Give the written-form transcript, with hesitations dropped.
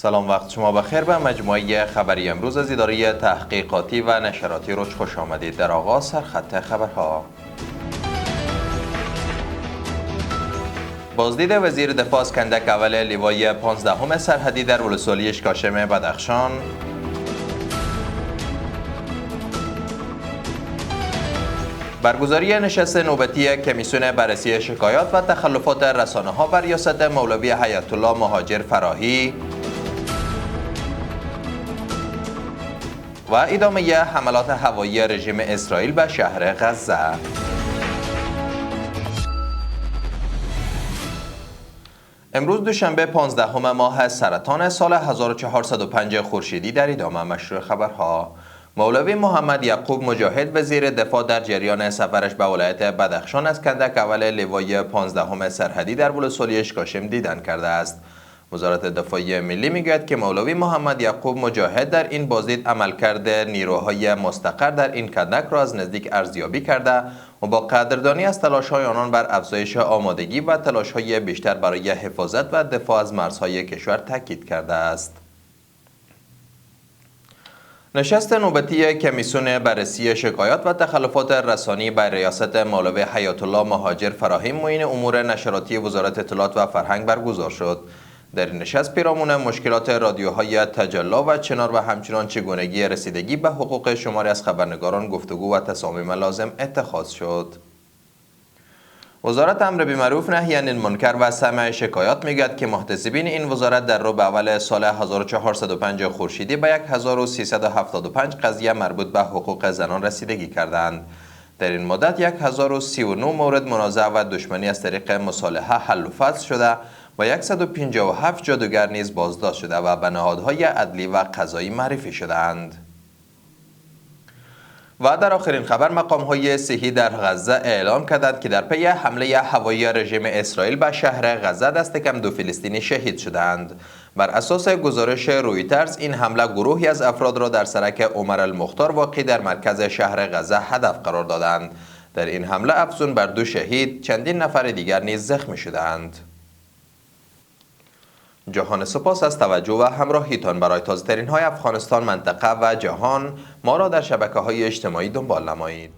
سلام، وقت شما بخیر. به مجموعه خبری امروز از اداره تحقیقاتی و نشراتی روز خوش آمدید. در آغاز سرخط خبرها. بازدید وزیر دفاع اسکندک اول لیوای 15 سرحدی در ولسوالی اشکاشم بدخشان. برگزاری نشست نوبتی کمیسیون بررسی شکایات و تخلفات رسانه‌ها بر ریاست مولوی حیات الله مهاجر فراهی و ادامه حملات هوایی رژیم اسرائیل به شهر غزه. امروز دوشنبه 15 ماه سرطان سال 1405 خورشیدی در ادامه مشروع خبرها. مولوی محمد یعقوب مجاهد وزیر دفاع در جریان سفرش به ولایت بدخشان از کندک اول لیوای 15 سرحدی در ولسوالی اشکاشم دیدن کرده است. وزارت دفاع ملی میگوید که مولوی محمد یعقوب مجاهد در این بازدید عملکرد نیروهای مستقر در این کندک را از نزدیک ارزیابی کرده و با قدردانی از تلاش‌های آنان بر افزایش آمادگی و تلاش‌های بیشتر برای حفاظت و دفاع از مرزهای کشور تاکید کرده است. نشست نوبتی کمیسیون بررسی شکایات و تخلفات رسانی بر ریاست مولوی حیات الله مهاجر فراهی معین امور نشراتی وزارت اطلاعات و فرهنگ برگزار شد. در این نشست پیرامون مشکلات رادیوهای تجلی و چنار و همچنان چگونگی رسیدگی به حقوق شماری از خبرنگاران گفتگو و تصامیم لازم اتخاذ شد. وزارت امر بالمعروف نهی عن المنکر و سمع شکایات میگوید که محتسبین این وزارت در ربع اول سال 1405 خورشیدی به 1375 قضیه مربوط به حقوق زنان رسیدگی کردند. در این مدت 1039 مورد منازعه و دشمنی از طریق مصالحه حل و فصل شده و 157 جادوگر نیز بازداشت شده و به نهادهای عدلی و قضایی معرفی شدند. و در آخرین خبر، مقام‌های صحی در غزه اعلام کردند که در پی حمله هوایی رژیم اسرائیل به شهر غزه دست کم 2 فلسطینی شهید شدند. بر اساس گزارش رویترز این حمله گروهی از افراد را در سرک عمر المختار واقع در مرکز شهر غزه هدف قرار دادند. در این حمله افزون بر 2 شهید چندین نفر دیگر نیز زخمی شدند. جهان سپاس از توجه و همراهیتان. برای تازه‌ترین های افغانستان، منطقه و جهان ما را در شبکه‌های اجتماعی دنبال نمایید.